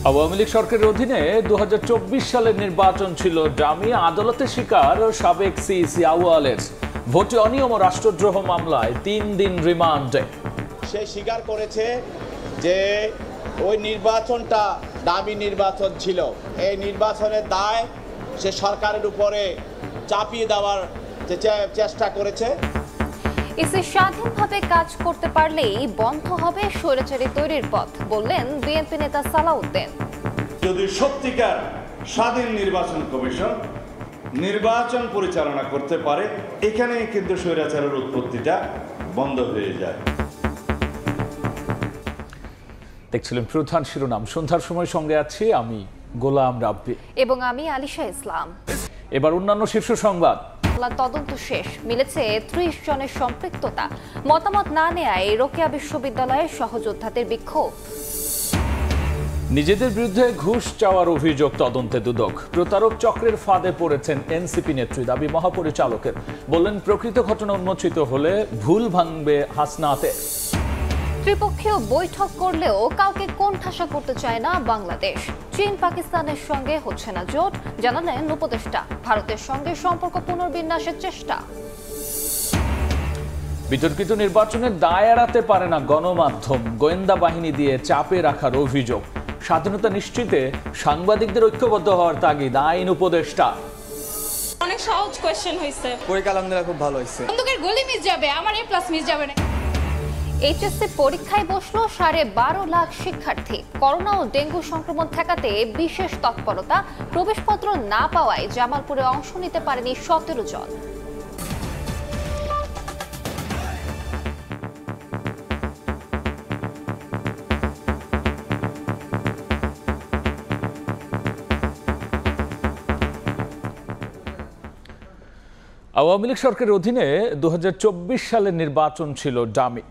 আওয়ামী লীগ সরকারের অধীনে 2024 সালের নির্বাচন ছিল ডামি। আদালতে স্বীকার সাবেক সিইসি আউয়ালের ভোটে অনিয়ম ও রাষ্ট্রদ্রোহ মামলায় 3 দিন রিমান্ডে। সে স্বীকার করেছে যে ওই নির্বাচনটা ডামি নির্বাচন ছিল। এই নির্বাচনের দায় সে সরকারের উপরে চাপিয়ে দেওয়ার চেষ্টা করেছে। ইসি স্বাধীনভাবে কাজ করতে পারলেই বন্ধ হবে স্বৈরাচারী তৈরির পথ, বললেন বিএনপি নেতা সালাউদ্দিন। যদি সত্যিকার স্বাধীন নির্বাচন কমিশন নির্বাচন পরিচালনা করতে পারে, এখানে কিন্তু স্বৈরাচারের উৎপত্তিটা বন্ধ হয়ে যায়। দেখছিলেন প্রধান শিরোনাম। সন্ধ্যার সময় সঙ্গে আছি আমি গোলাম রাব্বি এবং আমি আলিশা ইসলাম। এবার অন্যান্য শীর্ষ সংবাদ। তদন্ত শেষ, মিলেছে 30 জনের সম্পৃক্ততা। মতামত না নেয়ায় রোকেয়া বিশ্ববিদ্যালয়ের সহযোদ্ধাদের বিক্ষোভ। নিজেদের বিরুদ্ধে ঘুষ চাওয়ার অভিযোগ তদন্তে দুদক। প্রতারক চক্রের ফাঁদে পড়েছেন এনসিপি নেত্রী, দাবি মহাপরিচালকের। বললেন প্রকৃত ঘটনা উন্মোচিত হলে ভুল ভাঙবে হাসনাতের। ত্রিপক্ষীয় বৈঠক করলেও কাউকে কোণঠাসা করতে চায় না বাংলাদেশ। চীন পাকিস্তানের সঙ্গে হচ্ছে না জোট, জানালেন উপদেষ্টা। ভারতের সঙ্গে সম্পর্ক পুনর্বিন্যাসের চেষ্টা। বিতর্কিত নির্বাচনের দায় এড়াতে পারে না গণমাধ্যম, গোয়েন্দা বাহিনী দিয়ে চাপে রাখার অভিযোগ। স্বাধীনতা নিশ্চিতে সাংবাদিকদের ঐক্যবদ্ধ হওয়ার তাগিদ আইন উপদেষ্টা। অনেক সহজ কোশ্চেন হইছে, পরীক্ষা আলহামদুলিল্লাহ খুব ভালো হয়েছে। বন্ধুকের গলি মিস যাবে, আমার A+ মিস যাবে না। এইচএসসি পরীক্ষায় বসলো 12.5 লাখ শিক্ষার্থী। করোনা ও ডেঙ্গু সংক্রমণ ঠেকাতে বিশেষ তৎপরতা। প্রবেশপত্র না পাওয়ায় জামালপুরে অংশ নিতে পারেনি 17 জন। আওয়ামী লীগ সরকারের অধীনে 2024 সালের নির্বাচন ছিল ডামি।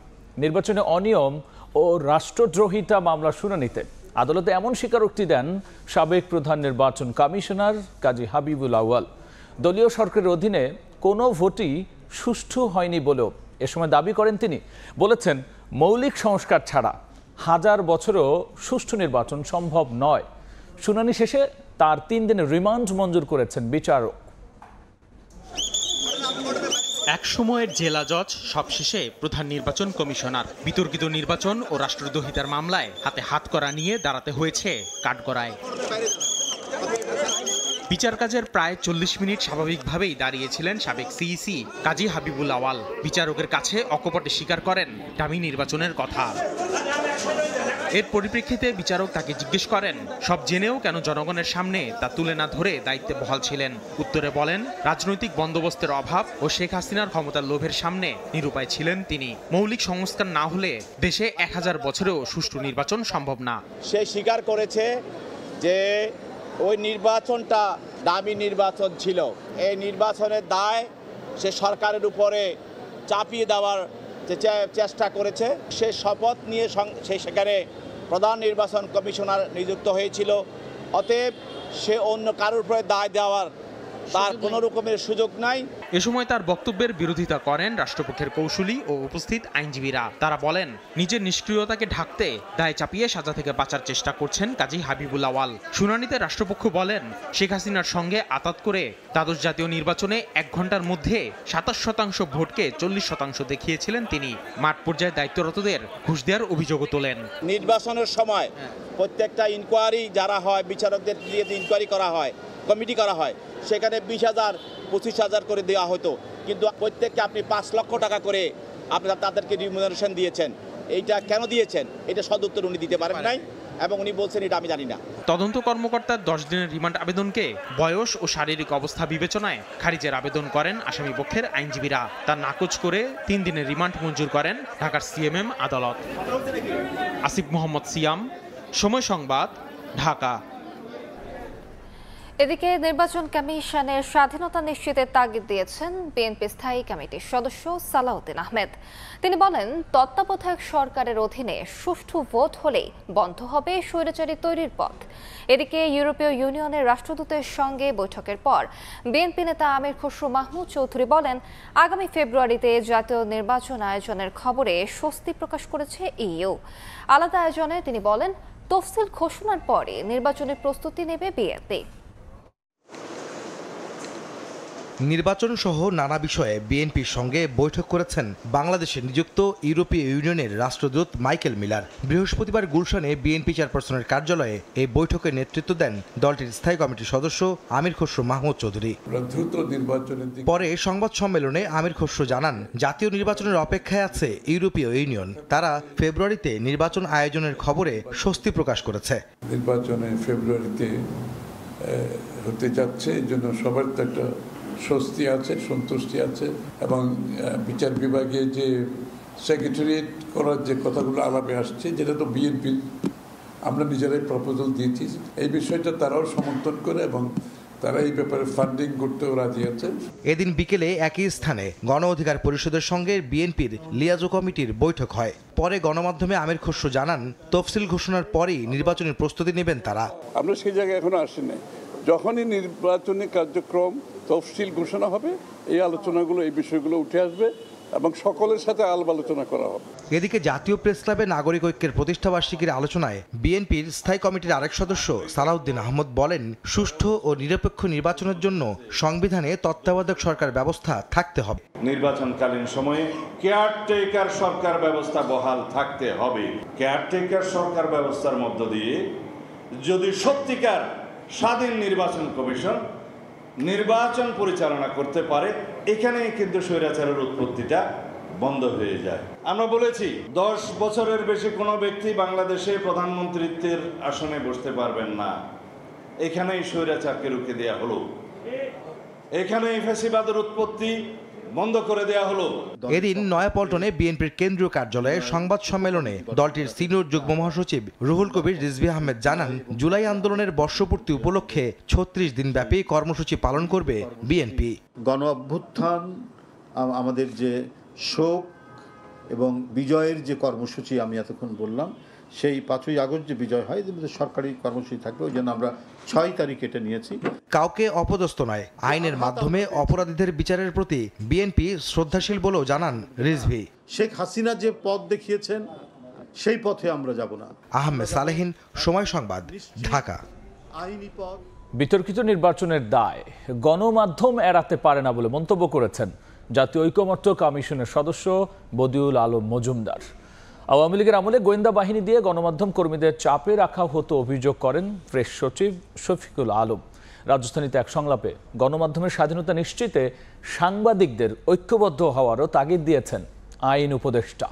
নির্বাচনে অনিয়ম ও রাষ্ট্রদ্রোহিতা মামলা শুনানিতে আদালতে এমন স্বীকারোক্তি দেন সাবেক প্রধান নির্বাচন কমিশনার কাজী হাবিবুল আউয়াল। দলীয় সরকারের অধীনে কোনো ভোটই সুষ্ঠু হয়নি বলেও এ সময় দাবি করেন তিনি। বলেছেন, মৌলিক সংস্কার ছাড়া 1000 বছরও সুষ্ঠু নির্বাচন সম্ভব নয়। শুনানি শেষে তার 3 দিনের রিমান্ড মঞ্জুর করেছেন বিচারক। এক সময়ের জেলা জজ, সবশেষে প্রধান নির্বাচন কমিশনার। বিতর্কিত নির্বাচন ও রাষ্ট্রদ্রোহিতার মামলায় হাতে হাত করা নিয়ে দাঁড়াতে হয়েছে কাঠগড়ায়। বিচার কাজের প্রায় 40 মিনিট স্বাভাবিকভাবেই দাঁড়িয়েছিলেন সাবেক সিইসি কাজী হাবিবুল আউয়াল। বিচারকের কাছে অকপটে স্বীকার করেন ডামি নির্বাচনের কথা। এর পরিপ্রেক্ষিতে বিচারক তাকে জিজ্ঞেস করেন, সব জেনেও কেন জনগণের সামনে তা তুলে না ধরে দায়িত্বে বহাল ছিলেন। উত্তরে বলেন, রাজনৈতিক বন্দোবস্তের অভাব ও শেখ হাসিনার ক্ষমতার লোভের সামনে নিরুপায় ছিলেন তিনি। মৌলিক সংস্কার না হলে দেশে 1000 বছরেও সুষ্ঠু নির্বাচন সম্ভব না। সে স্বীকার করেছে যে ওই নির্বাচনটা ডামি নির্বাচন ছিল। এই নির্বাচনের দায় সে সরকারের উপরে চাপিয়ে দেওয়ার চেষ্টা করেছে। সে শপথ নিয়ে সেখানে প্রধান নির্বাচন কমিশনার নিযুক্ত হয়েছিল। অতএব সে অন্য কারোর উপরে দায় দেওয়ার তার কোনো রকমের সুযোগ নাই। এ সময় তার বক্তব্যের বিরোধিতা করেন রাষ্ট্রপক্ষের কৌশলী ও উপস্থিত আইনজীবীরা। তারা বলেন, নিজের নিষ্ক্রিয়তাকে ঢাকতে দায় চাপিয়ে সাজা থেকে বাঁচার চেষ্টা করছেন কাজী হাবিবুল আউয়াল। শুনানিতে রাষ্ট্রপক্ষ বলেন, শেখ হাসিনার সঙ্গে আতাত করে দ্বাদশ জাতীয় নির্বাচনে 1 ঘন্টার মধ্যে 27% ভোটকে 40% দেখিয়েছিলেন তিনি। মাঠ পর্যায়ে দায়িত্বরতদের ঘুষ দেওয়ার অভিযোগও তোলেন। নির্বাচনের সময় প্রত্যেকটা ইনকোয়ারি যারা হয়, বিচারকদের দিয়ে ইনকোয়ারি করা হয়, কমিটি করা হয়, সেখানে 20,000 25,000 করে দেওয়া হতো। কিন্তু প্রত্যেককে আপনি 5 লক্ষ টাকা করে আপনারা তাদেরকে রিমুনারেশন দিয়েছেন। এইটা কেন দিয়েছেন, এটা সদুত্তর উনি দিতে পারেন নাই এবং উনি বলছেন এটা আমি জানি না। তদন্ত কর্মকর্তার 10 দিনের রিমান্ড আবেদনকে বয়স ও শারীরিক অবস্থা বিবেচনায় খারিজের আবেদন করেন আসামি পক্ষের আইনজীবীরা। তা নাকচ করে 3 দিনের রিমান্ড মঞ্জুর করেন ঢাকার সিএমএম আদালত। আসিফ মোহাম্মদ সিয়াম, সময় সংবাদ, ঢাকা। এদিকে নির্বাচন কমিশনের স্বাধীনতা নিশ্চিতের তাগিদ দিয়েছেন বিএনপি স্থায়ী কমিটির সদস্য সালাউদ্দিন আহমেদ। তিনি বলেন, তত্ত্বাবধায়ক সরকারের অধীনে সুষ্ঠু ভোট হলেই বন্ধ হবে স্বৈরাচারী তৈরির পথ। এদিকে ইউরোপীয় ইউনিয়নের রাষ্ট্রদূতের সঙ্গে বৈঠকের পর বিএনপি নেতা আমির খসরু মাহমুদ চৌধুরী বলেন, আগামী ফেব্রুয়ারিতে জাতীয় নির্বাচন আয়োজনের খবরে স্বস্তি প্রকাশ করেছে ইইউ। আলাদা আয়োজনে তিনি বলেন, তফসিল ঘোষণার পরে নির্বাচনের প্রস্তুতি নেবে বিএনপি। নির্বাচন সহ নানা বিষয়ে বিএনপির সঙ্গে বৈঠক করেছেন বাংলাদেশে নিযুক্ত ইউরোপীয় ইউনিয়নের রাষ্ট্রদূত মাইকেল মিলার। বৃহস্পতিবার গুলশানে বিএনপি চেয়ারপারসনের কার্যালয়ে এই বৈঠকে নেতৃত্ব দেন দলটির স্থায়ী কমিটির সদস্য আমির খসরু মাহমুদ চৌধুরী। পরে সংবাদ সম্মেলনে আমির খসরু জানান, জাতীয় নির্বাচনের অপেক্ষায় আছে ইউরোপীয় ইউনিয়ন। তারা ফেব্রুয়ারিতে নির্বাচন আয়োজনের খবরে স্বস্তি প্রকাশ করেছে। নির্বাচনে ফেব্রুয়ারিতে হতে যাচ্ছে, এই জন্য সবার তো একটা স্বস্তি আছে, সন্তুষ্টি আছে। এবং বিচার বিভাগে যে সেক্রেটারিয়েট করার যে কথাগুলো আলাপে আসছে, যেটা তো বিএনপি আমরা নিজেরাই প্রপোজাল দিয়েছি, এই বিষয়টা তারাও সমর্থন করে এবং তারা এই ব্যাপারে ফান্ডিং করতেও রাজি আছে। এদিন বিকেলে একই স্থানে গণ অধিকার পরিষদের সঙ্গে বিএনপির লিয়াজো কমিটির বৈঠক হয়। পরে গণমাধ্যমে আমির খসরু জানান, তফসিল ঘোষণার পরেই নির্বাচনের প্রস্তুতি নেবেন তারা। আমরা সেই জায়গায় এখনো আসি নাই। যখনই নির্বাচনী কার্যক্রম তফসিল ঘোষণা হবে, এই আলোচনাগুলো, এই বিষয়গুলো উঠে আসবে এবং সকলের সাথে আলাপ আলোচনা করা হবে। এদিকে জাতীয় প্রেস ক্লাবে নাগরিক ঐক্যের প্রতিষ্ঠাবার্ষিকীর আলোচনায় বিএনপির স্থায়ী কমিটির আরেক সদস্য সালাউদ্দিন আহমদ বলেন, সুষ্ঠু ও নিরপেক্ষ নির্বাচনের জন্য সংবিধানে তত্ত্বাবধায়ক সরকার ব্যবস্থা থাকতে হবে। নির্বাচনকালীন সময়ে কেয়ারটেকার সরকার ব্যবস্থা বহাল থাকতে হবে। কেয়ারটেকার সরকার ব্যবস্থার মধ্য দিয়ে যদি সত্যিকার স্বাধীন নির্বাচন কমিশন নির্বাচন পরিচালনা করতে পারে, এখানেই কিন্তু স্বৈরাচারের উৎপত্তিটা বন্ধ হয়ে যায়। আমরা বলেছি 10 বছরের বেশি কোনো ব্যক্তি বাংলাদেশে প্রধানমন্ত্রীত্বের আসনে বসতে পারবেন না। এখানেই স্বৈরাচারকে রুখে দেওয়া হলো, এখানেই ফ্যাসিবাদের উৎপত্তি বন্ধ করে দেওয়া হলো। এদিন নয়াপল্টনে বিএনপির কেন্দ্রীয় কার্যালয়ে সংবাদ সম্মেলনে দলটির সিনিয়র যুগ্ম মহাসচিব রুহুল কবির রিজভী আহমেদ জানান, জুলাই আন্দোলনের বর্ষপূর্তি উপলক্ষে 36 দিনব্যাপী কর্মসূচি পালন করবে বিএনপি। গণ অভ্যুত্থান, আমাদের যে শোক এবং বিজয়ের যে কর্মসূচি আমি এতক্ষণ বললাম, সেই 5ই আগস্ট যে বিজয় হয়, এর মধ্যে সরকারি কর্মসূচি থাকবে। ওই জন্য আমরা 6 তারিখ এটা নিয়েছি। কাউকে অপদস্থ নয়, আইনের মাধ্যমে অপরাধীদের বিচারের প্রতি বিএনপি শ্রদ্ধাশীল বলেও জানান রিজভী। শেখ হাসিনা যে পথ দেখিয়েছেন, সেই পথে আমরা যাব না। আহমেদ সালেহীন, সময় সংবাদ, ঢাকা। আইনি পথ। বিতর্কিত নির্বাচনের দায় গণমাধ্যম এড়াতে পারে না বলে মন্তব্য করেছেন জাতীয় ঐকমত্য কমিশনের সদস্য বদিউল আলম মজুমদার। আওয়ামী লীগের আমলে গোয়েন্দা বাহিনী দিয়ে গণমাধ্যম কর্মীদের চাপে রাখা হতো অভিযোগ করেন প্রেস সচিব শফিকুল আলম। রাজধানীতে এক সংলাপে গণমাধ্যমের স্বাধীনতা নিশ্চিতে সাংবাদিকদের ঐক্যবদ্ধ হওয়ারও তাগিদ দিয়েছেন আইন উপদেষ্টা।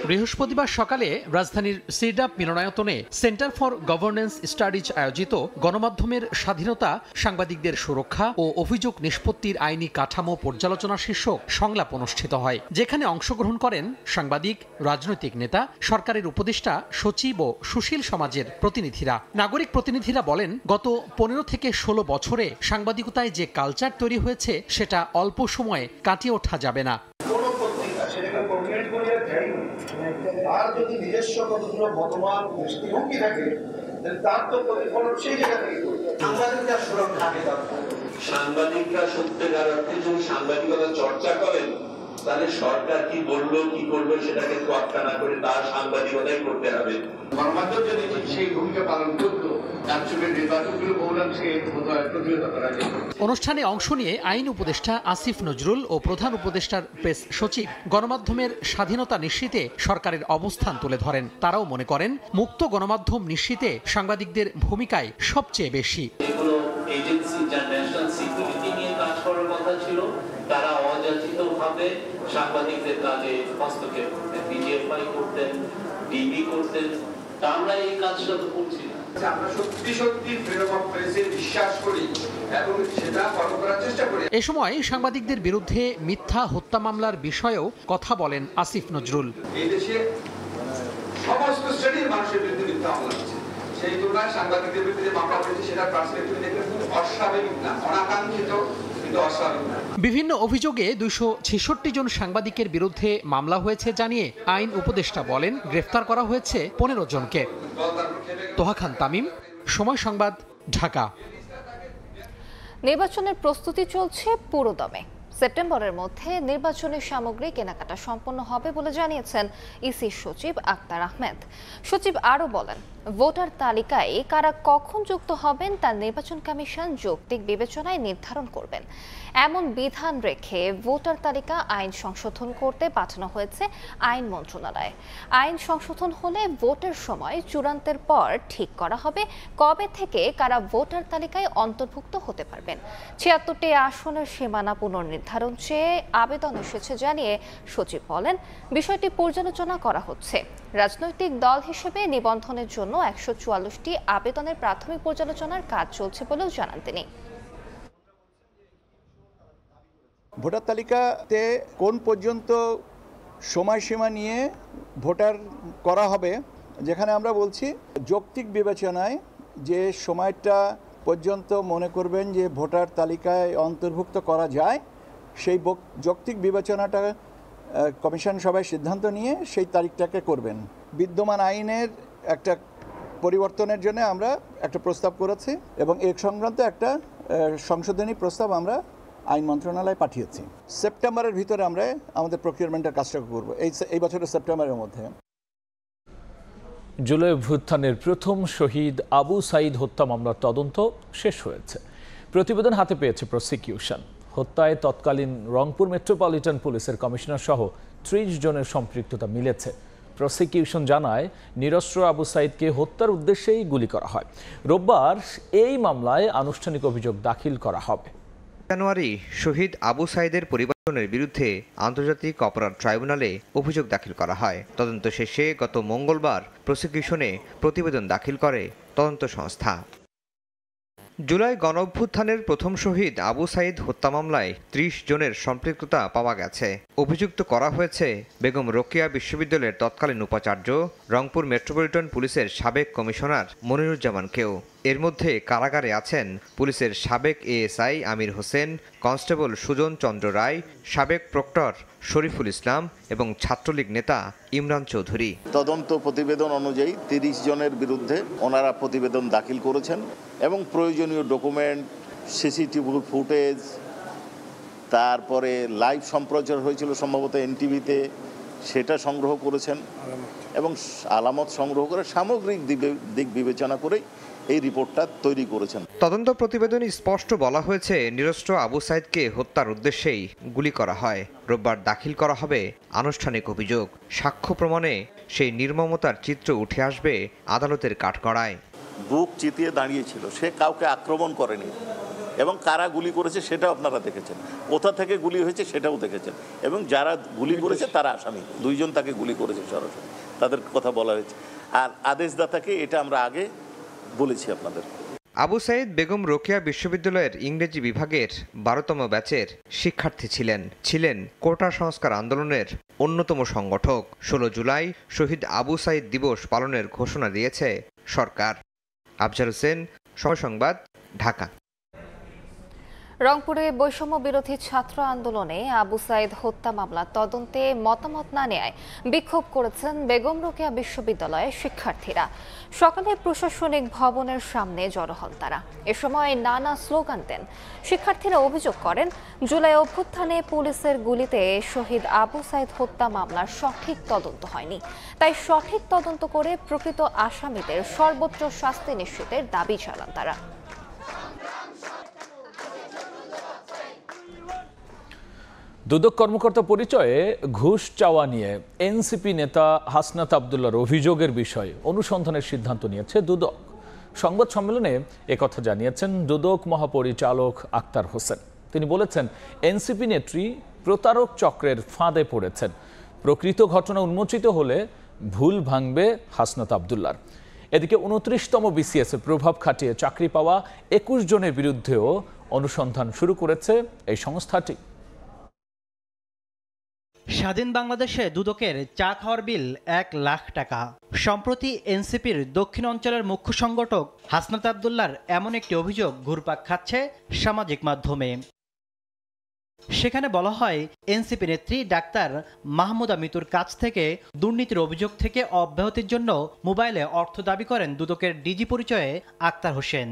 বৃহস্পতিবার সকালে রাজধানীর সিরডাপ মিলনায়তনে সেন্টার ফর গভর্নেন্স স্টাডিজ আয়োজিত গণমাধ্যমের স্বাধীনতা, সাংবাদিকদের সুরক্ষা ও অভিযোগ নিষ্পত্তির আইনি কাঠামো পর্যালোচনা শীর্ষক সংলাপ অনুষ্ঠিত হয়, যেখানে অংশগ্রহণ করেন সাংবাদিক, রাজনৈতিক নেতা, সরকারের উপদেষ্টা, সচিব ও সুশীল সমাজের প্রতিনিধিরা। নাগরিক প্রতিনিধিরা বলেন, গত 15 থেকে 16 বছরে সাংবাদিকতায় যে কালচার তৈরি হয়েছে, সেটা অল্প সময়ে কাটিয়ে ওঠা যাবে না। আর যদি নিজস্ব কতগুলো মতবাদ দৃষ্টিভঙ্গি থাকে, তার তো প্রতিফলন সেই জায়গা থেকে সাংবাদিকরা সুরক্ষা আগে দরকার। সাংবাদিকরা সত্যিকার অর্থে যদি সাংবাদিকতা চর্চা করেন, তাহলে সরকার কি বললো কি করলো সেটাকে তোয়াক্কা না করে তার সাংবাদিকতাই করতে হবে। গণমাধ্যম যদি সেই ভূমিকা পালন করতো, অনুষ্ঠানে অংশ নিয়ে আইন উপদেষ্টা আসিফ নজরুল ও প্রধান উপদেষ্টার প্রেস সচিব গণমাধ্যমের স্বাধীনতা নিশ্চিতে সরকারের অবস্থান তুলে ধরেন। তারাও মনে করেন, মুক্ত গণমাধ্যম নিশ্চিতে সাংবাদিকদের ভূমিকায় সবচেয়ে বেশি। এগুলো এজেন্সি যা ন্যাশনাল সিকিউরিটি নিয়ে কাজ করার কথা ছিল, তারা অযাচিতভাবে সাংবাদিকদের কাজে হস্তক্ষেপ করতেন, ডিজিএফআই করতেন, ডিবি করতেন। তা আমরা এই কাজটা তো করছি না। আমরা সত্যি সত্যি ফ্রিডম অফ প্রেসে বিশ্বাস করি এবং সেটা ফলো করার চেষ্টা করি। এ সময় সাংবাদিকদের বিরুদ্ধে মিথ্যা হত্যা মামলার বিষয়েও কথা বলেন আসিফ নজরুল। এই দেশে সমস্ত শ্রেণীর মানুষের বিরুদ্ধে মিথ্যা মামলা হচ্ছে, সেই তুলনায় সাংবাদিকদের বিরুদ্ধে মামলা হয়েছে, সেটা পার্সপেক্টিভ দেখলে খুব অস্বাভাবিক না, অনাকাঙ্ক্ষিত। বিভিন্ন অভিযোগে 266 জন সাংবাদিকের বিরুদ্ধে মামলা হয়েছে জানিয়ে আইন উপদেষ্টা বলেন, গ্রেফতার করা হয়েছে 15 জনকে। তোহা খান তামিম, সময় সংবাদ, ঢাকা। নির্বাচনের প্রস্তুতি চলছে পুরোদমে। সেপ্টেম্বরের মধ্যে নির্বাচনী সামগ্রী কেনাকাটা সম্পন্ন হবে বলে জানিয়েছেন ইসি সচিব আক্তার আহমেদ। সচিব আরও বলেন, ভোটার তালিকায় কারা কখন যুক্ত হবেন তা নির্বাচন কমিশন যৌক্তিক বিবেচনায় নির্ধারণ করবেন। এমন বিধান রেখে ভোটার তালিকা আইন সংশোধন করতে পাঠানো হয়েছে আইন মন্ত্রণালয়ে। আইন সংশোধন হলে ভোটের সময় চূড়ান্তের পর ঠিক করা হবে কবে থেকে কারা ভোটার তালিকায় অন্তর্ভুক্ত হতে পারবেন। ৭৬টি আসনের সীমানা পুনর্নির্ধারণ চেয়ে আবেদন এসেছে জানিয়ে সচিব বলেন, বিষয়টি পর্যালোচনা করা হচ্ছে। রাজনৈতিক দল হিসেবে নিবন্ধনের জন্য ১৪৪টি আবেদনের প্রাথমিক পর্যালোচনার কাজ চলছে বলেও জানান তিনি। ভোটার তালিকাতে কোন পর্যন্ত সময়সীমা নিয়ে ভোটার করা হবে, যেখানে আমরা বলছি যৌক্তিক বিবেচনায় যে সময়টা পর্যন্ত মনে করবেন যে ভোটার তালিকায় অন্তর্ভুক্ত করা যায়, সেই যৌক্তিক বিবেচনাটা কমিশন সবাই সিদ্ধান্ত নিয়ে সেই তারিখটাকে করবেন। বিদ্যমান আইনের একটা পরিবর্তনের জন্য আমরা একটা প্রস্তাব করেছি এবং এ সংক্রান্ত একটা সংশোধনী প্রস্তাব আমরা আইন মন্ত্রণালয়ে পাঠিয়েছি। সেপ্টেম্বরের ভিতরে আমরা আমাদের প্রকিউরমেন্টের কাজটা করব, এই বছরের সেপ্টেম্বরের মধ্যে। জুলাই অভ্যুত্থানের প্রথম শহীদ আবু সাঈদ হত্যা মামলার তদন্ত শেষ হয়েছে। প্রতিবেদন হাতে পেয়েছে প্রসিকিউশন। হত্যায় তৎকালীন রংপুর মেট্রোপলিটন পুলিশের কমিশনার সহ ৩০ জনের সম্পৃক্ততা মিলেছে। প্রসিকিউশন জানায়, নিরস্ত্র আবু সাঈদকে হত্যার উদ্দেশ্যেই গুলি করা হয়। রোববার এই মামলায় আনুষ্ঠানিক অভিযোগ দাখিল করা হবে। জানুয়ারি শহীদ আবু সাঈদের পরিবারের বিরুদ্ধে আন্তর্জাতিক অপরাধ ট্রাইব্যুনালে অভিযোগ দাখিল করা হয়। তদন্ত শেষে গত মঙ্গলবার প্রসিকিউশনে প্রতিবেদন দাখিল করে তদন্ত সংস্থা। জুলাই গণঅভ্যুত্থানের প্রথম শহীদ আবু সাঈদ হত্যা মামলায় ৩০ জনের সম্পৃক্ততা পাওয়া গেছে। অভিযুক্ত করা হয়েছে বেগম রোকেয়া বিশ্ববিদ্যালয়ের তৎকালীন উপাচার্য, রংপুর মেট্রোপলিটন পুলিশের সাবেক কমিশনার মনিরুজ্জামানকেও। এর মধ্যে কারাগারে আছেন পুলিশের সাবেক এএসআই আমির হোসেন, কনস্টেবল সুজন চন্দ্র রায়, সাবেক প্রক্টর শরীফুল ইসলাম এবং ছাত্রলীগ নেতা ইমরান চৌধুরী। তদন্ত প্রতিবেদন অনুযায়ী ৩০ জনের বিরুদ্ধে ওনারা প্রতিবেদন দাখিল করেছেন এবং প্রয়োজনীয় ডকুমেন্ট, সিসিটিভি ফুটেজ, তারপরে লাইভ সম্প্রচার হয়েছিল সম্ভবত এনটিভিতে, সেটা সংগ্রহ করেছেন এবং আলামত সংগ্রহ করে সামগ্রিক দিক বিবেচনা করে এই রিপোর্টটা তৈরি করেছেন। তদন্ত প্রতিবেদনে স্পষ্ট বলা হয়েছে, নিরস্ত্র আবু সাঈদকে হত্যার উদ্দেশ্যেই গুলি করা হয়। রোববার দাখিল করা হবে আনুষ্ঠানিক অভিযোগ। সাক্ষ্য প্রমাণে সেই নির্মমতার চিত্র উঠে আসবে আদালতের কাঠগড়ায়। বুক চিতিয়ে দাঁড়িয়েছিল, সে কাউকে আক্রমণ করেনি এবং কারা গুলি করেছে সেটাও আপনারা দেখেছেন, কোথা থেকে গুলি হয়েছে সেটাও দেখেছেন এবং যারা গুলি করেছে তারা আসামি। 2 জন তাকে গুলি করেছে সরাসরি, তাদের কথা বলা হয়েছে। আর আদেশদাতাকে এটা আমরা আগে বলেছি আপনাদের। আবু সাঈদ বেগম রোকেয়া বিশ্ববিদ্যালয়ের ইংরেজি বিভাগের 12তম ব্যাচের শিক্ষার্থী ছিলেন কোটা সংস্কার আন্দোলনের অন্যতম সংগঠক। 16 জুলাই শহীদ আবু সাঈদ দিবস পালনের ঘোষণা দিয়েছে সরকার। আফজাল হোসেন, সময় সংবাদ, ঢাকা। রংপুরে বৈষম্য বিরোধী ছাত্র আন্দোলনে আবু সাঈদ হত্যা মামলার তদন্তে মতামত না নেয় বিক্ষোভ করেছেন বেগম রোকেয়া বিশ্ববিদ্যালয়ের শিক্ষার্থীরা। সকালে প্রশাসনিক ভবনের সামনে জড়ো হন তারা। এ সময় নানা স্লোগান দেন। শিক্ষার্থীরা অভিযোগ করেন, জুলাই অভ্যুত্থানে পুলিশের গুলিতে শহীদ আবু সাঈদ হত্যা মামলার সঠিক তদন্ত হয়নি। তাই সঠিক তদন্ত করে প্রকৃত আসামিদের সর্বোচ্চ শাস্তি নিশ্চিতের দাবি জানান তারা। দুদক কর্মকর্তা পরিচয়ে ঘুষ চাওয়া নিয়ে এনসিপি নেতা হাসনাত আবদুল্লাহর অভিযোগের বিষয়ে অনুসন্ধানের সিদ্ধান্ত নিয়েছে দুদক। সংবাদ সম্মেলনে একথা জানিয়েছেন দুদক মহাপরিচালক আক্তার হোসেন। তিনি বলেছেন, এনসিপি নেত্রী প্রতারক চক্রের ফাঁদে পড়েছেন। প্রকৃত ঘটনা উন্মোচিত হলে ভুল ভাঙবে হাসনাত আবদুল্লাহর। এদিকে 29তম বিসিএস প্রভাব খাটিয়ে চাকরি পাওয়া 21 জনের বিরুদ্ধেও অনুসন্ধান শুরু করেছে এই সংস্থাটি। স্বাধীন বাংলাদেশে দুদকের চা খাওয়ার বিল 1 লাখ টাকা। সম্প্রতি এনসিপির দক্ষিণ অঞ্চলের মুখ্য সংগঠক হাসনাত আবদুল্লাহর এমন একটি অভিযোগ ঘুরপাক খাচ্ছে সামাজিক মাধ্যমে। সেখানে বলা হয়, এনসিপি নেত্রী ডাক্তার মাহমুদা মিতুর কাছ থেকে দুর্নীতির অভিযোগ থেকে অব্যাহতির জন্য মোবাইলে অর্থ দাবি করেন দুদকের ডিজি পরিচয়ে আক্তার হোসেন।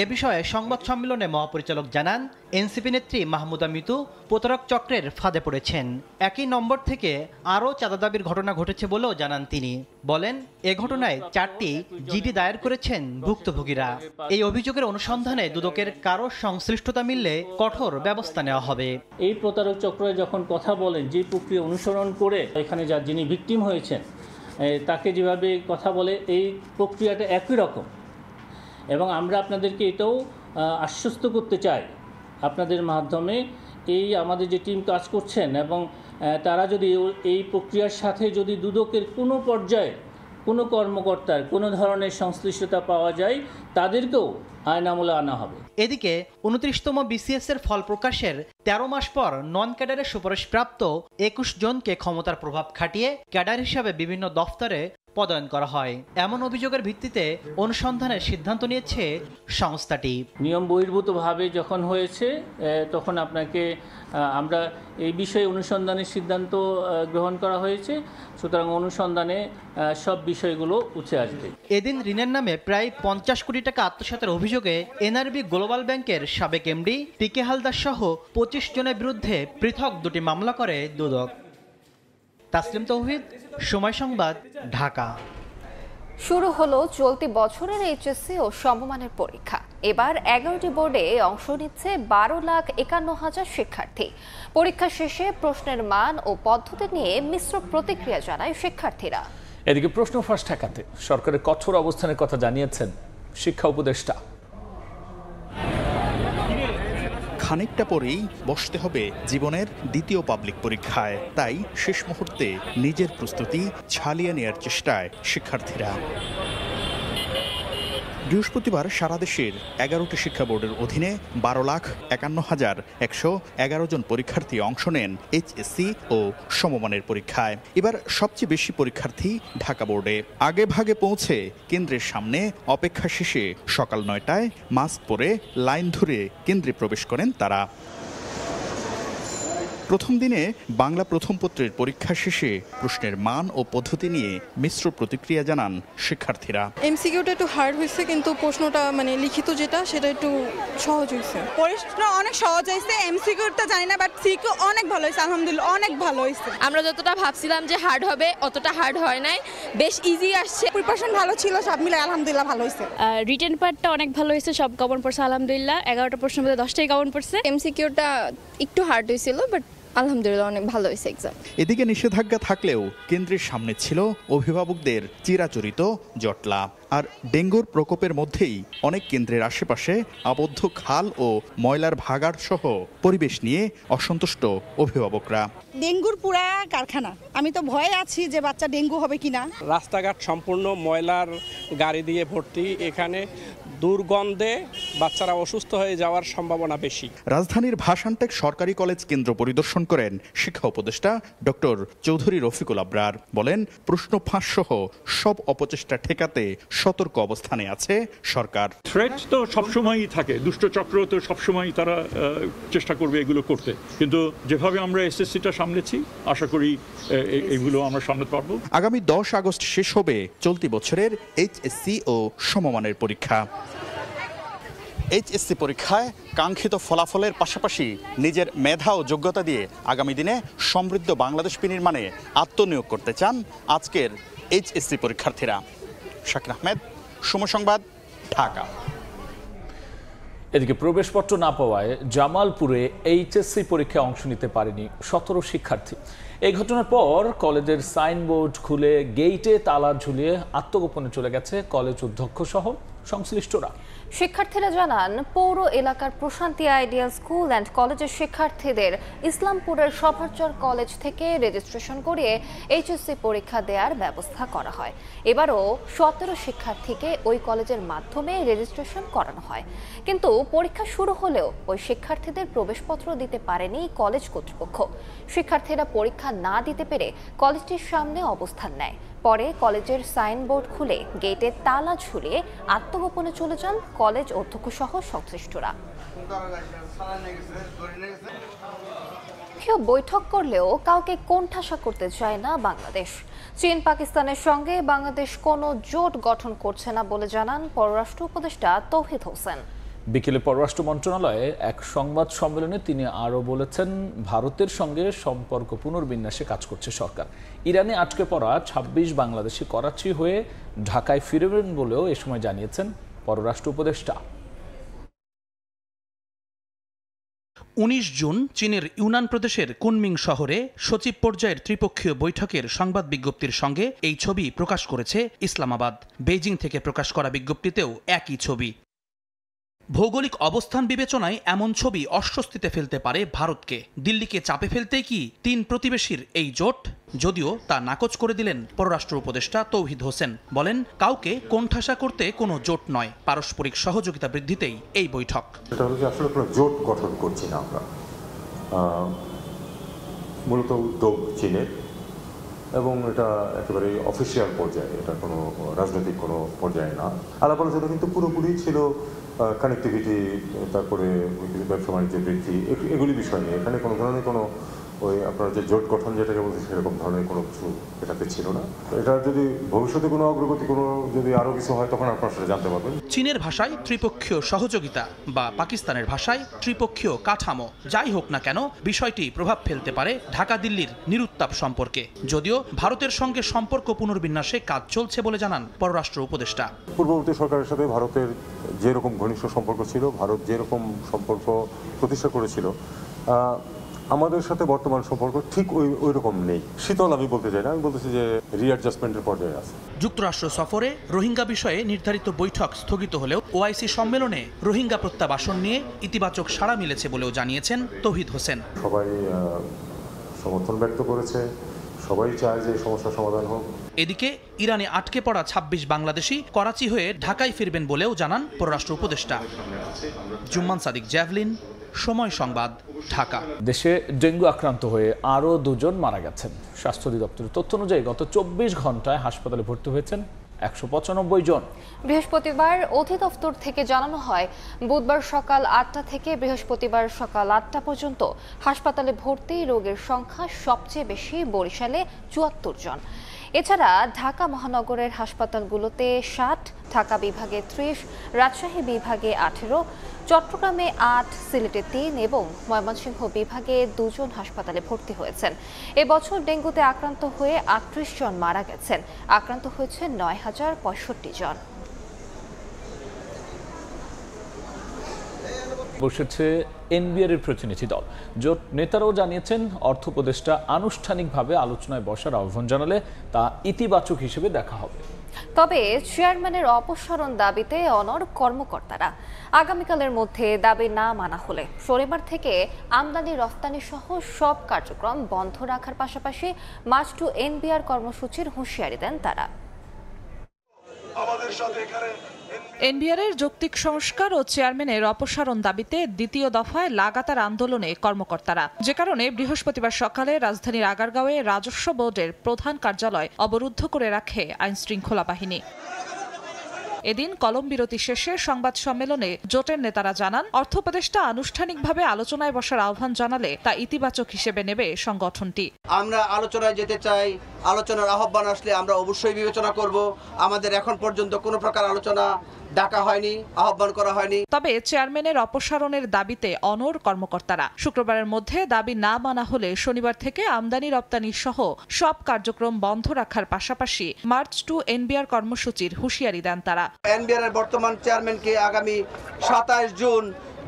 এ বিষয়ে সংবাদ সম্মেলনে মহাপরিচালক জানান, এনসিপি নেত্রী মাহমুদা মিতু প্রতারক চক্রের ফাঁদে পড়েছেন। একই নম্বর থেকে আরও চাঁদা দাবির ঘটনা ঘটেছে বলেও জানান তিনি। বলেন, এ ঘটনায় 4টি জিডি দায়ের করেছেন ভুক্তভোগীরা। এই অভিযোগের অনুসন্ধানে দুদকের কারো সংশ্লিষ্টতা মিললে কঠোর ব্যবস্থা নেওয়া হবে। এই প্রতারক চক্র যখন কথা বলেন, যে প্রক্রিয়া অনুসরণ করে এখানে যিনি ভিকটিম হয়েছেন তাকে যেভাবে কথা বলে, এই প্রক্রিয়াটা একই রকম। এবং আমরা আপনাদেরকে এটাও আশ্বস্ত করতে চাই আপনাদের মাধ্যমে, এই আমাদের যে টিম কাজ করছেন এবং তারা যদি এই প্রক্রিয়ার সাথে যদি দুদকের কোনো পর্যায়ে কোনো কর্মকর্তার কোনো ধরনের সংশ্লিষ্টতা পাওয়া যায়, তাদেরকেও আইন আমলে আনা হবে। এদিকে 29তম বিসিএস এর ফল প্রকাশের 13 মাস পর নন ক্যাডারের সুপারিশপ্রাপ্ত 21 জনকে ক্ষমতার প্রভাব খাটিয়ে ক্যাডার হিসাবে বিভিন্ন দফতরে পদায়ন করা হয়। এমন অভিযোগের ভিত্তিতে অনুসন্ধানের সিদ্ধান্ত নিয়েছে সংস্থাটি। নিয়ম বহির্ভূতভাবে যখন হয়েছে তখন আপনাকে আমরা এই বিষয়ে অনুসন্ধানের সিদ্ধান্ত গ্রহণ করা হয়েছে। সুতরাং অনুসন্ধানে সব বিষয়গুলো উঠে আসবে। এদিন ঋণের নামে প্রায় 50 কোটি টাকা আত্মসাতের অভিযোগে এনআরবি গ্লোবাল ব্যাংকের সাবেক এমডি পিকে হালদার সহ 25 জনের বিরুদ্ধে পৃথক 2টি মামলা করে দুদক। তাসলিম তৌহিদ, সময় সংবাদ, ঢাকা। শুরু হলো চলতি বছরের এইচএসসি ও সমমানের পরীক্ষা। এবার 11টি বোর্ডে অংশ নিচ্ছে 12,51,000 শিক্ষার্থী। পরীক্ষা শেষে প্রশ্নের মান ও পদ্ধতি নিয়ে মিশ্র প্রতিক্রিয়া জানায় শিক্ষার্থীরা। এদিকে প্রশ্ন ফাঁস ঠেকাতে সরকারের কঠোর অবস্থানের কথা জানিয়েছেন শিক্ষা উপদেষ্টা। খানিকটা পরেই বসতে হবে জীবনের দ্বিতীয় পাবলিক পরীক্ষায়, তাই শেষ মুহূর্তে নিজের প্রস্তুতি ছালিয়ে নেয়ার চেষ্টায় শিক্ষার্থীরা। বৃহস্পতিবার সারা দেশের 11টি শিক্ষা বোর্ডের অধীনে 12,51,111 জন পরীক্ষার্থী অংশ নেন এইচএসসি ও সমমানের পরীক্ষায়। এবার সবচেয়ে বেশি পরীক্ষার্থী ঢাকা বোর্ডে। আগে ভাগে পৌঁছে কেন্দ্রের সামনে অপেক্ষা শেষে সকাল 9টায় মাস্ক পরে লাইন ধরে কেন্দ্রে প্রবেশ করেন তারা। প্রথম দিনে বাংলা প্রথম পত্রের পরীক্ষা শেষে প্রশ্নের মান ও পদ্ধতি নিয়ে মিশ্র প্রতিক্রিয়া জানান শিক্ষার্থীরা। এমসিকিউটা একটু হার্ড হয়েছে, কিন্তু প্রশ্নটা লিখিত যেটা সেটা একটু সহজ হয়েছে। প্রশ্ন অনেক সহজ হয়েছে, এমসিকিউটা জানি না, বাট সিকিউ অনেক ভালো হয়েছে, আলহামদুলিল্লাহ অনেক ভালো হয়েছে। আমরা যতটা ভাবছিলাম যে হার্ড হবে, অতটা হার্ড হয় নাই, বেশ ইজি আসছে। প্রিপারেশন ভালো ছিল, সব মিলে আলহামদুলিল্লাহ ভালো হয়েছে। রিটেন পার্টটা অনেক ভালো হয়েছে, সব কমন পড়ছে আলহামদুলিল্লাহ। 11টা প্রশ্নের মধ্যে 10টাই কমন পড়ছে। এমসিকিউটা একটু হার্ড হয়েছিল, বাট আলহামদুলিল্লাহ অনেক ভালো হয়েছে এক্সাম। এদিকে নিষেধাজ্ঞা থাকলেও কেন্দ্রের সামনে ছিল অভিভাবকদের চিরাচরিত জটলা। আর ডেঙ্গুর প্রকোপের মধ্যেই অনেক কেন্দ্রের আশেপাশে আবদ্ধ খাল ও ময়লার ভাগাড় সহ পরিবেশ নিয়ে অসন্তুষ্ট অভিভাবকরা। ডেঙ্গুর পুরা কারখানা, আমি তো ভয়ে আছি যে বাচ্চা ডেঙ্গু হবে কিনা। রাস্তাঘাট সম্পূর্ণ ময়লার গাড়ি দিয়ে ভর্তি, এখানে দুর্গন্ধে বাচ্চারা অসুস্থ হয়ে যাওয়ার সম্ভাবনা বেশি। রাজধানীর ভাসানটেক সরকারি কলেজ কেন্দ্র পরিদর্শন করেন শিক্ষা উপদেষ্টা ডক্টর চৌধুরী রফিকুল আবরার। বলেন, প্রশ্ন ফাঁস সহ সব অপচেষ্টা ঠেকাতে সতর্ক অবস্থানে আছে সরকার। থ্রেট তো সবসময়ই থাকে, দুষ্ট চক্র তো সবসময় তারা চেষ্টা করবে এগুলো করতে, কিন্তু যেভাবে আমরা এসএসসিটা সামলেছি আশা করি এগুলো আমরা সামলাতে পারবো। আগামী 10 আগস্ট শেষ হবে চলতি বছরের এইচএসসি ও সমমানের পরীক্ষা। এইচএসসি পরীক্ষায় কাঙ্ক্ষিত ফলাফলের পাশাপাশি নিজের মেধা ও যোগ্যতা দিয়ে আগামী দিনে সমৃদ্ধ বাংলাদেশ বিনির্মাণে আত্মনিয়োগ করতে চান আজকের এইচএসসি পরীক্ষার্থীরা। শাকির আহমেদ, সময় সংবাদ, ঢাকা। এদিকে প্রবেশপত্র না পাওয়ায় জামালপুরে এইচএসসি পরীক্ষায় অংশ নিতে পারেনি 17 শিক্ষার্থী। এই ঘটনার পর কলেজের সাইনবোর্ড খুলে গেইটে তালা ঝুলিয়ে আত্মগোপনে চলে গেছে কলেজ অধ্যক্ষ সহ সংশ্লিষ্টরা। শিক্ষার্থীরা জানান, পৌর এলাকার প্রশান্তি আইডিয়াল স্কুল অ্যান্ড কলেজের শিক্ষার্থীদের ইসলামপুরের সফরচর কলেজ থেকে রেজিস্ট্রেশন করিয়ে এইচএসসি পরীক্ষা দেওয়ার ব্যবস্থা করা হয়। এবারও 17 শিক্ষার্থীকে ওই কলেজের মাধ্যমে রেজিস্ট্রেশন করানো হয়, কিন্তু পরীক্ষা শুরু হলেও ওই শিক্ষার্থীদের প্রবেশপত্র দিতে পারেনি কলেজ কর্তৃপক্ষ। শিক্ষার্থীরা পরীক্ষা না দিতে পেরে কলেজটির সামনে অবস্থান নেয়। পরে কলেজের সাইনবোর্ড খুলে গেটে তালা ঝুলিয়ে আত্মগোপনে চলে যান কলেজ অধ্যক্ষ সহ সংশ্লিষ্টরা। কেউ বৈঠক করলেও কাউকে কোণঠাসা করতে চায় না বাংলাদেশ। চীন পাকিস্তানের সঙ্গে বাংলাদেশ কোনো জোট গঠন করছে না বলে জানান পররাষ্ট্র উপদেষ্টা তৌহিদ হোসেন। বিকেলে পররাষ্ট্র মন্ত্রণালয়ে এক সংবাদ সম্মেলনে তিনি আরও বলেছেন, ভারতের সঙ্গে সম্পর্ক পুনর্বিন্যাসে কাজ করছে সরকার। ইরানে আটকে পড়া ২৬ বাংলাদেশি করাচি হয়ে ঢাকায় ফিরবেন বলেও এ সময় জানিয়েছেন পররাষ্ট্র উপদেষ্টা। ১৯ জুন চীনের ইউনান প্রদেশের কুনমিং শহরে সচিব পর্যায়ের ত্রিপক্ষীয় বৈঠকের সংবাদ বিজ্ঞপ্তির সঙ্গে এই ছবি প্রকাশ করেছে ইসলামাবাদ। বেইজিং থেকে প্রকাশ করা বিজ্ঞপ্তিতেও একই ছবি। ভৌগোলিক অবস্থান বিবেচনায় এমন ছবি অস্বস্তিতে ফেলতে পারে ভারতকে। দিল্লিকে চাপে ফেলতেই কি ৩ প্রতিবেশীর এই জোট? যদিও তা নাকচ করে দিলেন পররাষ্ট্র উপদেষ্টা তৌহিদ হোসেন। বলেন, কাউকে কোণঠাসা করতে কোনো জোট নয়, পারস্পরিক সহযোগিতা বৃদ্ধিতেই এই বৈঠক। এটা হলো যে আসলে কোনো জোট গঠন করছি না আমরা, মূলত উদ্যোগ চীনের, এবং এটা একেবারে অফিসিয়াল পর্যায়ে, এটা কোনো রাজনৈতিক কোনো পর্যায়ে না। আলাপ আলোচনা কিন্তু পুরোপুরি ছিল কানেক্টিভিটি, তারপরে ব্যবসা বাণিজ্য বৃদ্ধি, এগুলি বিষয় নিয়ে। এখানে কোনো ধরনের কোনো ওই আপনার যে জোট গঠন যেটাকে বলছে সেরকম ধরনের কোনো কিছু এটাতে ছিল না। এটা যদি ভবিষ্যতে কোনো অগ্রগতি, কোনো যদি আরও কিছু হয় তখন আপনার সেটা জানতে পারবেন। চীনের ভাষায় ত্রিপক্ষীয় সহযোগিতা বা পাকিস্তানের ভাষায় ত্রিপক্ষীয় কাঠামো, যাই হোক না কেন বিষয়টি প্রভাব ফেলতে পারে ঢাকা দিল্লির নিরুত্তাপ সম্পর্কে। যদিও ভারতের সঙ্গে সম্পর্ক পুনর্বিন্যাসে কাজ চলছে বলে জানান পররাষ্ট্র উপদেষ্টা। পূর্ববর্তী সরকারের সাথে ভারতের যেরকম ঘনিষ্ঠ সম্পর্ক ছিল, ভারত যেরকম সম্পর্ক প্রতিষ্ঠা করেছিল, আমাদের সাথে বর্তমান সম্পর্ক ঠিক ওই রকম নেই। শীতল আমি বলতে চাই না, আমি বলতেছি যে রিঅ্যাডজাস্টমেন্টের পর্যায়ে আছে। যুক্তরাষ্ট্র সফরে রোহিঙ্গা বিষয়ে নির্ধারিত বৈঠক স্থগিত হলেও ওআইসি সম্মেলনে রোহিঙ্গা প্রত্যাবাসন নিয়ে ইতিবাচক সাড়া মিলেছে বলেও জানিয়েছেন তৌহিদ হোসেন। সবাই সমর্থন ব্যক্ত করেছে, সবাই চায় যে সমস্যার সমাধান হোক। এদিকে ইরানে আটকে পড়া ২৬ বাংলাদেশি করাচি হয়ে ঢাকায় ফিরবেন বলেও জানান পররাষ্ট্র উপদেষ্টা। জুম্মান সাদিক, জ্যাভলিন, সময় সংবাদ, ঢাকা। দেশে ডেঙ্গু আক্রান্ত হয়ে আরও ২ জন মারা গেছেন। স্বাস্থ্য অধিদপ্তরের তথ্য অনুযায়ী গত ২৪ ঘন্টায় হাসপাতালে ভর্তি হয়েছেন ১৯৫ জন। বৃহস্পতিবার অধিদপ্তর থেকে জানানো হয়, বুধবার সকাল ৮টা থেকে বৃহস্পতিবার সকাল ৮টা পর্যন্ত হাসপাতালে ভর্তি রোগীর সংখ্যা সবচেয়ে বেশি বরিশালে ৭৪ জন। এছাড়া ঢাকা মহানগরের হাসপাতালগুলোতে ৬০, ঢাকা বিভাগে ৩০, রাজশাহী বিভাগে ১৮, চট্টগ্রামে ৮, সিলেটে ৩ এবং ময়মনসিংহ বিভাগে ২ জন হাসপাতালে ভর্তি হয়েছেন। এবছর ডেঙ্গুতে আক্রান্ত হয়ে ৩৮ জন মারা গেছেন। আক্রান্ত হয়েছে ৯,০৬৫ জন। বসেছে এনবিআর এর প্রতিনিধি দল। জোট নেতারাও জানিয়েছেন, অর্থ উপদেষ্টা আনুষ্ঠানিকভাবে আলোচনায় বসার আহ্বান জানালে তা ইতিবাচক হিসেবে দেখা হবে। তবে চেয়ারম্যানের অপসারণ দাবিতে অনড় কর্মকর্তারা। আগামীকালের মধ্যে দাবি না মানা হলে শনিবার থেকে আমদানি রফতানি সহ সব কার্যক্রম বন্ধ রাখার পাশাপাশি মার্চ টু এনবিআর কর্মসূচির হুঁশিয়ারি দেন তারা। এনবিআরের যৌক্তিক সংস্কার ও চেয়ারম্যানের অপসারণ দাবিতে দ্বিতীয় দফায় লাগাতার আন্দোলনে কর্মকর্তারা, যে কারণে বৃহস্পতিবার সকালে রাজধানীর আগারগাঁওয়ে রাজস্ব বোর্ডের প্রধান কার্যালয় অবরুদ্ধ করে রাখে আইনশৃঙ্খলা বাহিনী। এদিন কলম বিরতি শেষে সংবাদ সম্মেলনে জোটের নেতারা জানান, অর্থ উপদেষ্টা আনুষ্ঠানিকভাবে আলোচনায় বসার আহ্বান জানালে তা ইতিবাচক হিসেবে নেবে সংগঠনটি। আমরা আলোচনায় যেতে চাই, আলোচনার আহ্বান আসলে আমরা অবশ্যই বিবেচনা করব। আমাদের এখন পর্যন্ত কোনো প্রকার আলোচনা ডাকা হয়নি, আহ্বান করা হয়নি। তবে চেয়ারম্যানের অপসারণের দাবিতে অনড় কর্মকর্তারা। শুক্রবারের মধ্যে দাবি না মানা হলে শনিবার থেকে আমদানি রপ্তানি সহ সব কার্যক্রম বন্ধ রাখার পাশাপাশি মার্চ টু এনবিআর কর্মসূচির হুঁশিয়ারি দেন তারা। এনবিআর এর বর্তমান চেয়ারম্যানকে আগামী ২৭ জুন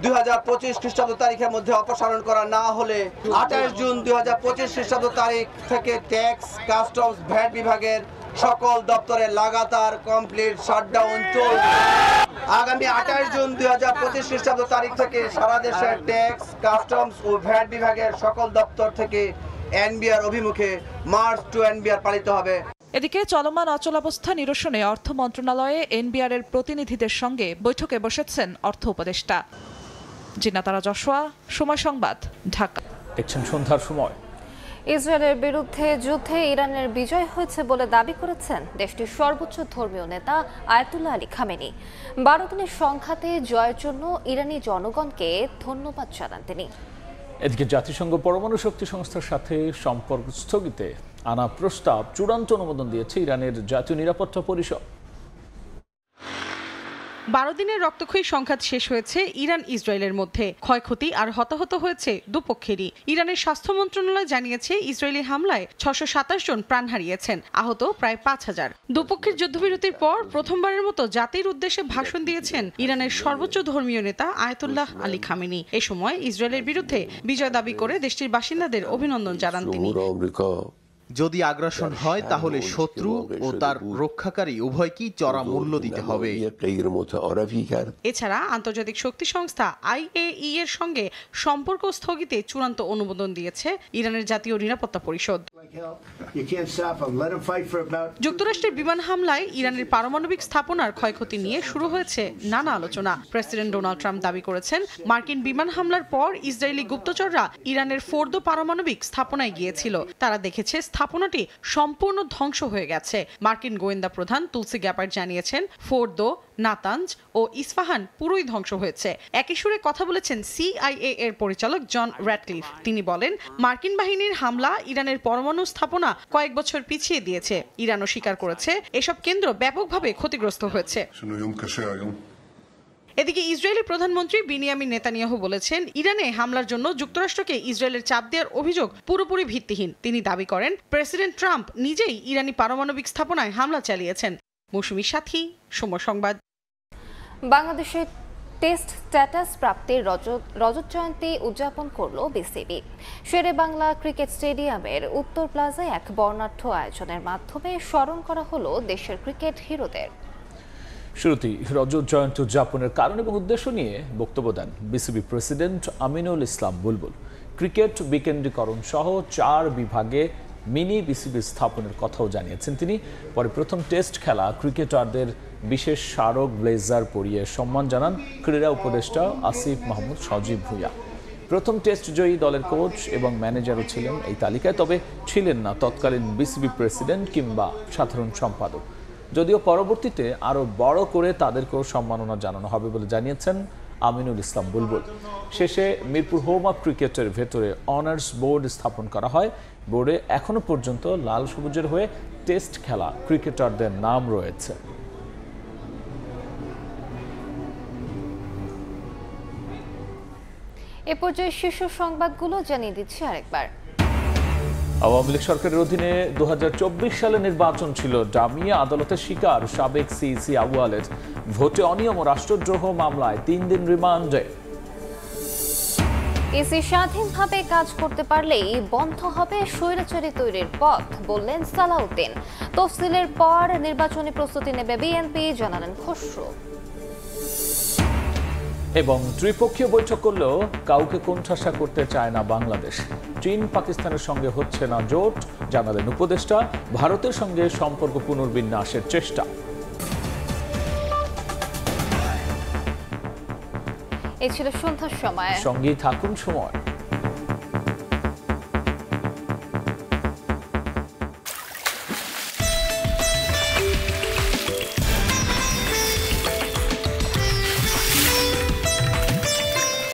২০২৫ খ্রিস্টাব্দ তারিখের মধ্যে অপসারণ করা না হলে ২৮ জুন ২০২৫ খ্রিস্টাব্দ তারিখ থেকে ট্যাক্স, কাস্টমস, ভ্যাট বিভাগের সকল দপ্তরে লাগাতার কমপ্লিট শাটডাউন চলবে। আগামী ২৮ জুন ২০২৫ খ্রিস্টাব্দ তারিখ থেকে সারা দেশের ট্যাক্স, কাস্টমস ও ভ্যাট বিভাগের সকল দপ্তর থেকে এনবিআর অভিমুখে মার্চ টু এনবিআর পালিত হবে। এদিকে চলমান অচলাবস্থা নিরসনে অর্থ মন্ত্রণালয়ে এনবিআর এর প্রতিনিধিদের সঙ্গে বৈঠকে বসেছেন অর্থ উপদেষ্টা। জিনাতারা জশোয়া, সময় সংবাদ, ঢাকা। দেখছেন সন্ধ্যার সময়। ইসরায়েলের বিরুদ্ধে যুদ্ধে ইরানের বিজয় হয়েছে বলে দাবি করেছেন দেশটির সর্বোচ্চ ধর্মীয় নেতা আয়াতুল্লাহ আলী খামেনি। 12 দিনের সংঘাতে জয়ের জন্য ইরানি জনগণকে ধন্যবাদ জানান তিনি। এদিকে জাতিসংঘ পরমাণু শক্তি সংস্থার সাথে সম্পর্ক স্থগিতে আনা প্রস্তাব চূড়ান্ত অনুমোদন দিয়েছে ইরানের জাতীয় নিরাপত্তা পরিষদ। 12 দিনের রক্তক্ষয়ী সংঘাত শেষ হয়েছে ইরান ইসরায়েলের মধ্যে। ক্ষয়ক্ষতি আর হতাহত হয়েছে দুপক্ষেরই। ইরানের স্বাস্থ্য মন্ত্রণালয় জানিয়েছে ইসরায়েলি হামলায় 627 জন প্রাণ হারিয়েছেন, আহত প্রায় 5000। দুপক্ষের যুদ্ধবিরতির পর প্রথমবারের মতো জাতির উদ্দেশ্যে ভাষণ দিয়েছেন ইরানের সর্বোচ্চ ধর্মীয় নেতা আয়াতুল্লাহ আলী খামেনি। এ সময় ইসরায়েলের বিরুদ্ধে বিজয় দাবি করে দেশটির বাসিন্দাদের অভিনন্দন জানান তিনি। যদি আগ্রাসন হয় তাহলে শত্রু ও তার রক্ষাকারী উভয়কেই চড়া মূল্য দিতে হবে। এছাড়া আন্তর্জাতিক শক্তি সংস্থা IAEA এর সঙ্গে সম্পর্ক স্থগিতে চূড়ান্ত অনুমোদন দিয়েছে ইরানের জাতীয় নিরাপত্তা পরিষদ। যুক্তরাষ্ট্রের বিমান হামলায় ইরানের পারমাণবিক স্থাপনার ক্ষয়ক্ষতি নিয়ে শুরু হয়েছে নানা আলোচনা। প্রেসিডেন্ট ডোনাল্ড ট্রাম্প দাবি করেছেন মার্কিন বিমান হামলার পর ইসরায়েলি গুপ্তচররা ইরানের ফোর্দো পারমাণবিক স্থাপনায় গিয়েছিল। তারা দেখেছে স্থাপনাটি সম্পূর্ণ ধ্বংস হয়ে গেছে। মার্কিন গোয়েন্দা প্রধান তুলসি গ্যাপার্ড জানিয়েছেন ফোর্দো, নাতানজ ও ইস্পাহান পুরোই ধ্বংস হয়েছে। একই সুরে কথা বলেছেন CIA এর পরিচালক জন র্যাটক্লিফ। তিনি বলেন মার্কিন বাহিনীর হামলা ইরানের পরমাণু স্থাপনা কয়েক বছর পিছিয়ে দিয়েছে। ইরানও স্বীকার করেছে এসব কেন্দ্র ব্যাপকভাবে ক্ষতিগ্রস্ত হয়েছে। এদিকে ইসরায়েলি প্রধানমন্ত্রী বিনিয়ামিন নেতানিয়াহু বলেছেন ইরানে হামলার জন্য যুক্তরাষ্ট্রকে ইসরায়েলের চাপ দেওয়ার অভিযোগ পুরোপুরি ভিত্তিহীন। তিনি দাবি করেন প্রেসিডেন্ট ট্রাম্প নিজেই ইরানি পারমাণবিক স্থাপনায় হামলা চালিয়েছেন। মৌসুমীর সাথী, সময় সংবাদ। বাংলাদেশের টেস্ট স্ট্যাটাস প্রাপ্তির রজত জয়ন্তী উদযাপন করল বিসিবি। শেরে বাংলা ক্রিকেট স্টেডিয়ামের উত্তর প্লাজায় এক বর্ণাঢ্য আয়োজনের মাধ্যমে স্মরণ করা হলো দেশের ক্রিকেট হিরোদের। শুরুতেই রজত জয়ন্তী উদযাপনের কারণ এবং উদ্দেশ্য নিয়ে বক্তব্য দেন বিসিবি প্রেসিডেন্ট আমিনুল ইসলাম বুলবুল। ক্রিকেট বিকেন্দ্রীকরণ সহ 4 বিভাগে মিনি বিসিবি স্থাপনের কথাও জানিয়েছেন তিনি। পরে প্রথম টেস্ট খেলা ক্রিকেটারদের বিশেষ স্মারক ব্লেজার পরিয়ে সম্মান জানান ক্রীড়া উপদেষ্টা আসিফ মাহমুদ সজীব ভুঁইয়া। প্রথম টেস্ট জয়ী দলের কোচ এবং ম্যানেজারও ছিলেন এই তালিকায়, তবে ছিলেন না তৎকালীন বিসিবি প্রেসিডেন্ট কিংবা সাধারণ সম্পাদক। যদিও পরবর্তীতে আরও বড় করে তাদেরকেও সম্মাননা জানানো হবে বলে জানিয়েছেন আমিনুল ইসলাম বুলবুল। শেষে মিরপুর হোম অফ ক্রিকেটের ভেতরে অনার্স বোর্ড স্থাপন করা হয়। বোর্ডে এখনো পর্যন্ত লাল সবুজের হয়ে টেস্ট খেলা ক্রিকেটারদের নাম রয়েছে। এ পর্যায়ে শীর্ষ সংবাদগুলো জানিয়ে দিচ্ছি আরেকবার। আওয়ামী লীগ সরকারের অধীনে 2024 সালে নির্বাচন ছিল ডামি। আদালতের শিকার সাবেক সিইসি আউয়ালের ভোটে অনিয়ম ও রাষ্ট্রদ্রোহ মামলায় 3 দিন রিমান্ডে। ইসি স্বাধীনভাবে কাজ করতে পারলেই বন্ধ হবে স্বৈরাচারী তৈরির পথ, বললেন সালাউদ্দিন। তফসিলের পর নির্বাচনী প্রস্তুতি নেবে বিএনপি, জানালেন খসরু। এবং ত্রিপক্ষীয় বৈঠক করলেও কাউকে কোণঠাসা করতে চায় না বাংলাদেশ। চীন পাকিস্তানের সঙ্গে হচ্ছে না জোট, জানালেন উপদেষ্টা। ভারতের সঙ্গে সম্পর্ক পুনর্বিন্যাসের চেষ্টা। এই ছিল সন্ধ্যার সময়, সঙ্গেই থাকুন সময়।